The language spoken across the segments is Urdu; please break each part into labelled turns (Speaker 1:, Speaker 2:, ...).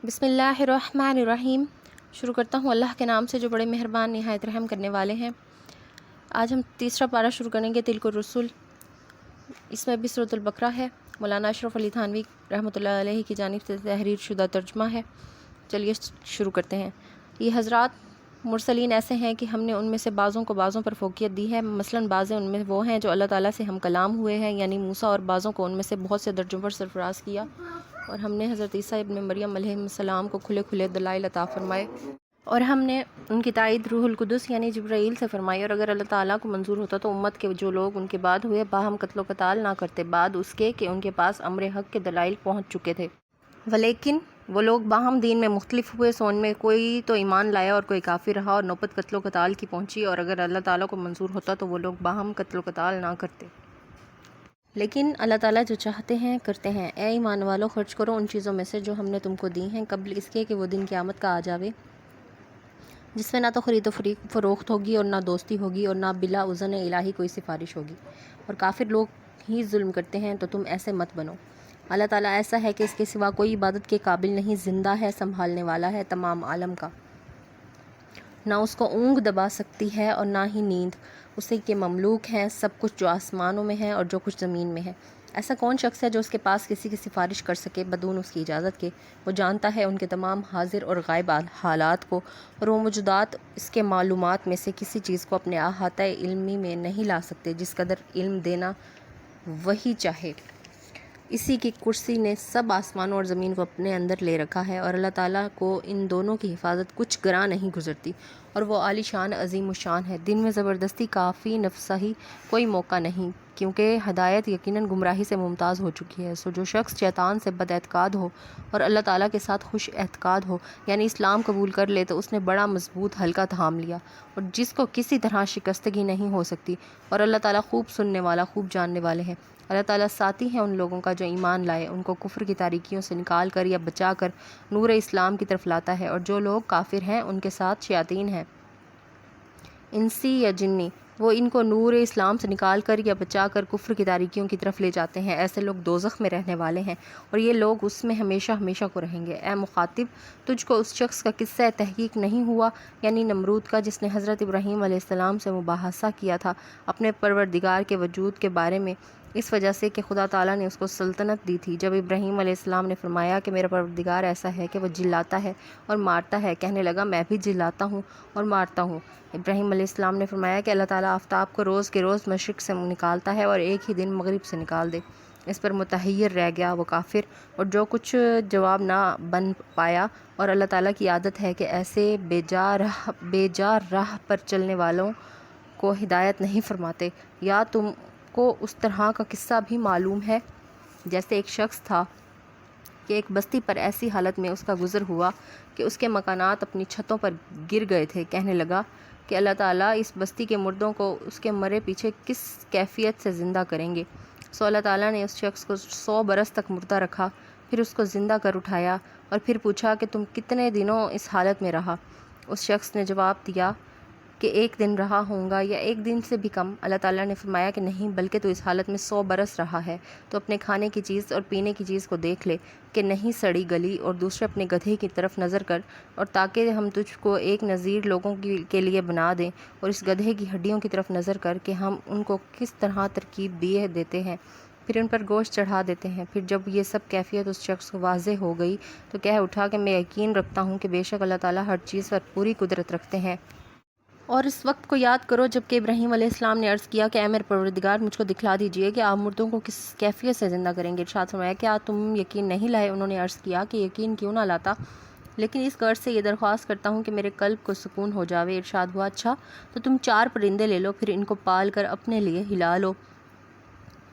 Speaker 1: بسم اللہ الرحمن الرحیم۔ شروع کرتا ہوں اللہ کے نام سے جو بڑے مہربان نہایت رحم کرنے والے ہیں۔ آج ہم تیسرا پارہ شروع کریں گے تلک الرسل۔ اس میں بھی سورۃ البقرہ ہے۔ مولانا اشرف علی تھانوی رحمۃ اللہ علیہ کی جانب سے تحریر شدہ ترجمہ ہے۔ چلیے شروع کرتے ہیں۔ یہ حضرات مرسلین ایسے ہیں کہ ہم نے ان میں سے بعضوں کو بعضوں پر فوقیت دی ہے، مثلاً بعض ان میں وہ ہیں جو اللہ تعالیٰ سے ہم کلام ہوئے ہیں، یعنی موسیٰ، اور بعضوں کو ان میں سے بہت سے درجوں پر سرفراز کیا، اور ہم نے حضرت عیسیٰ ابن مریم علیہ السلام کو کھلے کھلے دلائل عطا فرمائے، اور ہم نے ان کی تائید روح القدس یعنی جبرائیل سے فرمائی، اور اگر اللہ تعالیٰ کو منظور ہوتا تو امت کے جو لوگ ان کے بعد ہوئے باہم قتل و قتال نہ کرتے، بعد اس کے کہ ان کے پاس امر حق کے دلائل پہنچ چکے تھے، ولیکن وہ لوگ باہم دین میں مختلف ہوئے، سو ان میں کوئی تو ایمان لایا اور کوئی کافر رہا، اور نوبت قتل و قتال کی پہنچی، اور اگر اللہ تعالیٰ کو منظور ہوتا تو وہ لوگ باہم قتل و قتال نہ کرتے، لیکن اللہ تعالیٰ جو چاہتے ہیں کرتے ہیں۔ اے ایمان والو، خرچ کرو ان چیزوں میں سے جو ہم نے تم کو دی ہیں، قبل اس کے کہ وہ دن قیامت کا آ جاوے، جس میں نہ تو خرید و فروخت ہوگی اور نہ دوستی ہوگی، اور نہ بلا اذن الہی کوئی سفارش ہوگی، اور کافر لوگ ہی ظلم کرتے ہیں، تو تم ایسے مت بنو۔ اللہ تعالیٰ ایسا ہے کہ اس کے سوا کوئی عبادت کے قابل نہیں، زندہ ہے، سنبھالنے والا ہے تمام عالم کا، نہ اس کو اونگ دبا سکتی ہے اور نہ ہی نیند، اسی کے مملوک ہیں سب کچھ جو آسمانوں میں ہے اور جو کچھ زمین میں ہے۔ ایسا کون شخص ہے جو اس کے پاس کسی کی سفارش کر سکے بدون اس کی اجازت کے؟ وہ جانتا ہے ان کے تمام حاضر اور غائب حالات کو، اور وہ موجودات اس کے معلومات میں سے کسی چیز کو اپنے احاطہ علمی میں نہیں لا سکتے، جس قدر علم دینا وہی چاہے۔ اسی کی کرسی نے سب آسمانوں اور زمین کو اپنے اندر لے رکھا ہے، اور اللہ تعالیٰ کو ان دونوں کی حفاظت کچھ گراں نہیں گزرتی، اور وہ عالی شان عظیم الشان ہے۔ دن میں زبردستی کافی نفسہی کوئی موقع نہیں، کیونکہ ہدایت یقیناً گمراہی سے ممتاز ہو چکی ہے، سو جو شخص شیطان سے بد اعتقاد ہو اور اللہ تعالیٰ کے ساتھ خوش اعتقاد ہو، یعنی اسلام قبول کر لے، تو اس نے بڑا مضبوط حلقہ تھام لیا، اور جس کو کسی طرح شکستگی نہیں ہو سکتی، اور اللہ تعالیٰ خوب سننے والا خوب جاننے والے ہیں۔ اللہ تعالیٰ ساتھی ہے ان لوگوں کا جو ایمان لائے، ان کو کفر کی تاریکیوں سے نکال کر یا بچا کر نور اسلام کی طرف لاتا ہے، اور جو لوگ کافر ہیں ان کے ساتھ شیاطین ہیں، انسی یا جنی، وہ ان کو نور اسلام سے نکال کر یا بچا کر کفر کی تاریکیوں کی طرف لے جاتے ہیں۔ ایسے لوگ دوزخ میں رہنے والے ہیں، اور یہ لوگ اس میں ہمیشہ ہمیشہ کو رہیں گے۔ اے مخاطب، تجھ کو اس شخص کا قصہ تحقیق نہیں ہوا، یعنی نمرود کا، جس نے حضرت ابراہیم علیہ السلام سے مباحثہ کیا تھا اپنے پروردگار کے وجود کے بارے میں، اس وجہ سے کہ خدا تعالیٰ نے اس کو سلطنت دی تھی۔ جب ابراہیم علیہ السلام نے فرمایا کہ میرا پروردگار ایسا ہے کہ وہ جلاتا ہے اور مارتا ہے، کہنے لگا میں بھی جلاتا ہوں اور مارتا ہوں۔ ابراہیم علیہ السلام نے فرمایا کہ اللہ تعالیٰ آفتاب کو روز کے روز مشرق سے نکالتا ہے اور ایک ہی دن مغرب سے نکال دے۔ اس پر متحیر رہ گیا وہ کافر، اور جو کچھ جواب نہ بن پایا، اور اللہ تعالیٰ کی عادت ہے کہ ایسے بے جا راہ پر چلنے والوں کو ہدایت نہیں فرماتے۔ یا تم کو اس طرح کا قصہ بھی معلوم ہے جیسے ایک شخص تھا کہ ایک بستی پر ایسی حالت میں اس کا گزر ہوا کہ اس کے مکانات اپنی چھتوں پر گر گئے تھے، کہنے لگا کہ اللہ تعالیٰ اس بستی کے مردوں کو اس کے مرے پیچھے کس کیفیت سے زندہ کریں گے؟ سو اللہ تعالیٰ نے اس شخص کو 100 برس تک مردہ رکھا، پھر اس کو زندہ کر اٹھایا، اور پھر پوچھا کہ تم کتنے دنوں اس حالت میں رہا؟ اس شخص نے جواب دیا کہ 1 دن رہا ہوں گا یا 1 دن سے بھی کم۔ اللہ تعالیٰ نے فرمایا کہ نہیں، بلکہ تو اس حالت میں 100 برس رہا ہے، تو اپنے کھانے کی چیز اور پینے کی چیز کو دیکھ لے کہ نہیں سڑی گلی، اور دوسرے اپنے گدھے کی طرف نظر کر، اور تاکہ ہم تجھ کو ایک نذیر لوگوں کے لیے بنا دیں، اور اس گدھے کی ہڈیوں کی طرف نظر کر کہ ہم ان کو کس طرح ترکیب دیے دیتے ہیں، پھر ان پر گوشت چڑھا دیتے ہیں۔ پھر جب یہ سب کیفیت اس شخص کو واضح ہو گئی تو کہہ اٹھا کہ میں یقین رکھتا ہوں کہ بے شک اللہ تعالیٰ ہر چیز پر پوری قدرت رکھتے ہیں۔ اور اس وقت کو یاد کرو جب کہ ابراہیم علیہ السلام نے عرض کیا کہ اے میرے پروردگار، مجھ کو دکھلا دیجئے کہ آپ مردوں کو کس کیفیت سے زندہ کریں گے۔ ارشاد فرمایا کیا تم یقین نہیں لائے؟ انہوں نے عرض کیا کہ یقین کیوں نہ لاتا، لیکن اس غرض سے یہ درخواست کرتا ہوں کہ میرے قلب کو سکون ہو جاوے۔ ارشاد ہوا اچھا تو تم 4 پرندے لے لو، پھر ان کو پال کر اپنے لیے ہلا لو،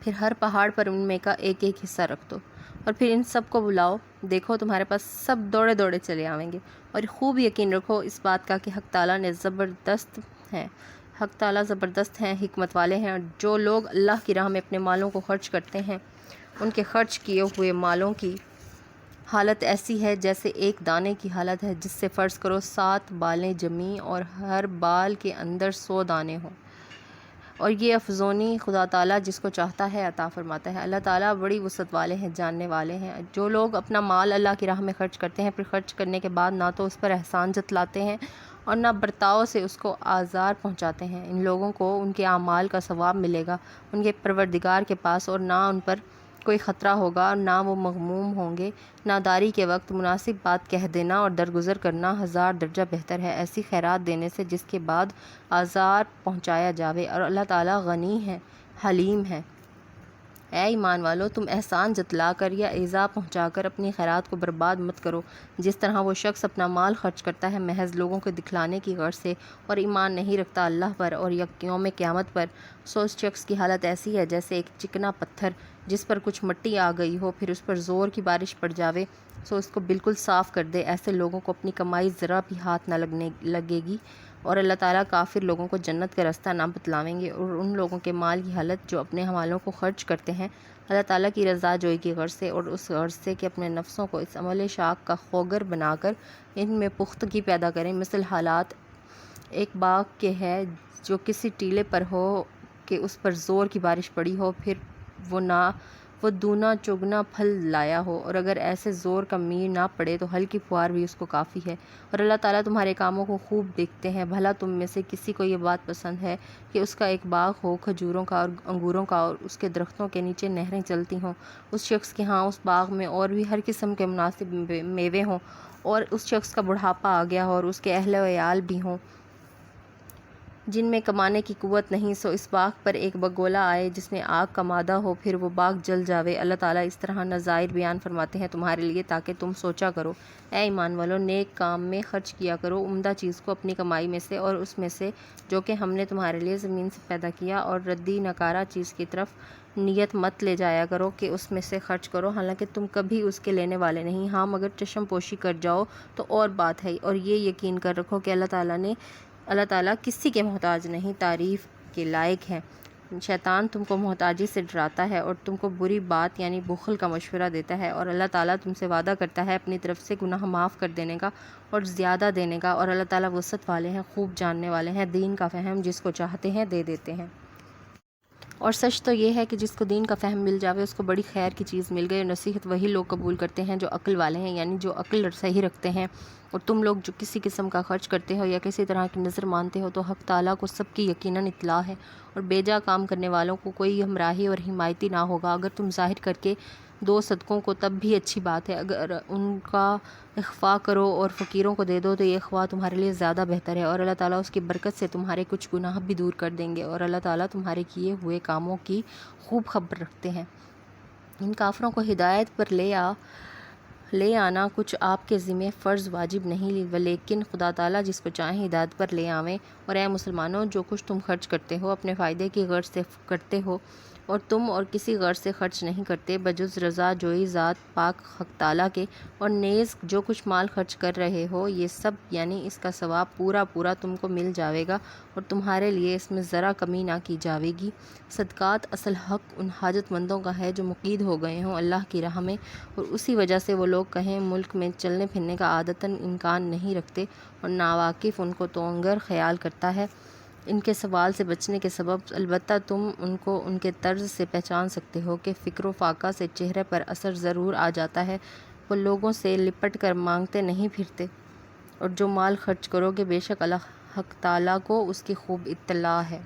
Speaker 1: پھر ہر پہاڑ پر ان میں کا ایک ایک حصہ رکھ دو، اور پھر ان سب کو بلاؤ، دیکھو تمہارے پاس سب دوڑے دوڑے چلے آئیں گے۔ اور خوب یقین رکھو اس بات کا کہ حق تعالیٰ زبردست ہیں، حکمت والے ہیں، اور جو لوگ اللہ کی راہ میں اپنے مالوں کو خرچ کرتے ہیں، ان کے خرچ کیے ہوئے مالوں کی حالت ایسی ہے جیسے ایک دانے کی حالت ہے، جس سے فرض کرو 7 بالیں جمیں اور ہر بال کے اندر 100 دانے ہوں۔ اور یہ افزونی خدا تعالیٰ جس کو چاہتا ہے عطا فرماتا ہے۔ اللہ تعالیٰ بڑی وسعت والے ہیں، جاننے والے ہیں۔ جو لوگ اپنا مال اللہ کی راہ میں خرچ کرتے ہیں، پھر خرچ کرنے کے بعد نہ تو اس پر احسان جتلاتے ہیں اور نہ برتاؤ سے اس کو آزار پہنچاتے ہیں، ان لوگوں کو ان کے اعمال کا ثواب ملے گا ان کے پروردگار کے پاس، اور نہ ان پر کوئی خطرہ ہوگا اور نہ وہ مغموم ہوں گے۔ ناداری کے وقت مناسب بات کہہ دینا اور درگزر کرنا 1000 درجہ بہتر ہے ایسی خیرات دینے سے جس کے بعد آزار پہنچایا جاوے، اور اللہ تعالیٰ غنی ہے، حلیم ہے۔ اے ایمان والو، تم احسان جتلا کر یا ایذا پہنچا کر اپنی خیرات کو برباد مت کرو، جس طرح وہ شخص اپنا مال خرچ کرتا ہے محض لوگوں کو دکھلانے کی غرض سے اور ایمان نہیں رکھتا اللہ پر اور یوم قیامت پر، سو اس شخص کی حالت ایسی ہے جیسے ایک چکنا پتھر جس پر کچھ مٹی آ گئی ہو، پھر اس پر زور کی بارش پڑ جاوے سو اس کو بالکل صاف کر دے۔ ایسے لوگوں کو اپنی کمائی ذرا بھی ہاتھ نہ لگے گی، اور اللہ تعالیٰ کافر لوگوں کو جنت کا راستہ نہ بتلاویں گے۔ اور ان لوگوں کے مال کی حالت جو اپنے مالوں کو خرچ کرتے ہیں اللہ تعالیٰ کی رضا جوئی کی غرض سے، اور اس غرض سے کہ اپنے نفسوں کو اس عمل شاق کا خوگر بنا کر ان میں پختگی پیدا کریں، مثل حالات ایک باغ کے ہے جو کسی ٹیلے پر ہو کہ اس پر زور کی بارش پڑی ہو، پھر وہ دونا چوگنا پھل لایا ہو، اور اگر ایسے زور کا میر نہ پڑے تو ہلکی پھوار بھی اس کو کافی ہے۔ اور اللہ تعالیٰ تمہارے کاموں کو خوب دیکھتے ہیں۔ بھلا تم میں سے کسی کو یہ بات پسند ہے کہ اس کا ایک باغ ہو کھجوروں کا اور انگوروں کا، اور اس کے درختوں کے نیچے نہریں چلتی ہوں، اس شخص کے ہاں اس باغ میں اور بھی ہر قسم کے مناسب میوے ہوں، اور اس شخص کا بڑھاپا آ گیا ہو اور اس کے اہل و عیال بھی ہوں جن میں کمانے کی قوت نہیں، سو اس باغ پر ایک بگولا آئے جس میں آگ کا مادہ ہو، پھر وہ باغ جل جاوے۔ اللہ تعالیٰ اس طرح نظائر بیان فرماتے ہیں تمہارے لیے تاکہ تم سوچا کرو۔ اے ایمان والو، نیک کام میں خرچ کیا کرو، عمدہ چیز کو اپنی کمائی میں سے اور اس میں سے جو کہ ہم نے تمہارے لیے زمین سے پیدا کیا، اور ردی نکارہ چیز کی طرف نیت مت لے جایا کرو کہ اس میں سے خرچ کرو، حالانکہ تم کبھی اس کے لینے والے نہیں۔ ہاں مگر چشم پوشی کر جاؤ تو اور بات ہے، اور یہ یقین کر رکھو کہ اللہ تعالیٰ کسی کے محتاج نہیں، تعریف کے لائق ہے۔ شیطان تم کو محتاجی سے ڈراتا ہے اور تم کو بری بات یعنی بخل کا مشورہ دیتا ہے، اور اللہ تعالیٰ تم سے وعدہ کرتا ہے اپنی طرف سے گناہ معاف کر دینے کا اور زیادہ دینے کا، اور اللہ تعالیٰ وسعت والے ہیں، خوب جاننے والے ہیں، دین کا فہم جس کو چاہتے ہیں دے دیتے ہیں۔ اور سچ تو یہ ہے کہ جس کو دین کا فہم مل جاوے اس کو بڑی خیر کی چیز مل گئی، اور نصیحت وہی لوگ قبول کرتے ہیں جو عقل والے ہیں، یعنی جو عقل صحیح رکھتے ہیں۔ اور تم لوگ جو کسی قسم کا خرچ کرتے ہو یا کسی طرح کی نظر مانتے ہو تو حق تعالیٰ کو سب کی یقیناً اطلاع ہے، اور بیجا کام کرنے والوں کو کوئی ہمراہی اور حمایتی نہ ہوگا۔ اگر تم ظاہر کر کے دو صدقوں کو تب بھی اچھی بات ہے، اگر ان کا اخفاء کرو اور فقیروں کو دے دو تو یہ اخفاء تمہارے لیے زیادہ بہتر ہے، اور اللہ تعالیٰ اس کی برکت سے تمہارے کچھ گناہ بھی دور کر دیں گے، اور اللہ تعالیٰ تمہارے کیے ہوئے کاموں کی خوب خبر رکھتے ہیں۔ ان کافروں کو ہدایت پر لے آنا کچھ آپ کے ذمہ فرض واجب نہیں، لیکن خدا تعالیٰ جس کو چاہیں ہدایت پر لے آویں۔ اور اے مسلمانوں، جو کچھ تم خرچ کرتے ہو اپنے فائدے کی غرض سے کرتے ہو، اور تم اور کسی غرض سے خرچ نہیں کرتے بجز رضا جوئی ذات پاک حق تعالیٰ کے، اور نیز جو کچھ مال خرچ کر رہے ہو یہ سب یعنی اس کا ثواب پورا تم کو مل جاوے گا، اور تمہارے لیے اس میں ذرا کمی نہ کی جاوے گی۔ صدقات اصل حق ان حاجت مندوں کا ہے جو مقید ہو گئے ہوں اللہ کی راہ میں، اور اسی وجہ سے وہ لوگ کہیں ملک میں چلنے پھرنے کا عادتاً امکان نہیں رکھتے، اور ناواقف ان کو توانگر خیال کرتا ہے ان کے سوال سے بچنے کے سبب۔ البتہ تم ان کو ان کے طرز سے پہچان سکتے ہو کہ فکر و فاقہ سے چہرے پر اثر ضرور آ جاتا ہے، وہ لوگوں سے لپٹ کر مانگتے نہیں پھرتے، اور جو مال خرچ کرو گے بے شک اللہ حق تعالیٰ کو اس کی خوب اطلاع ہے۔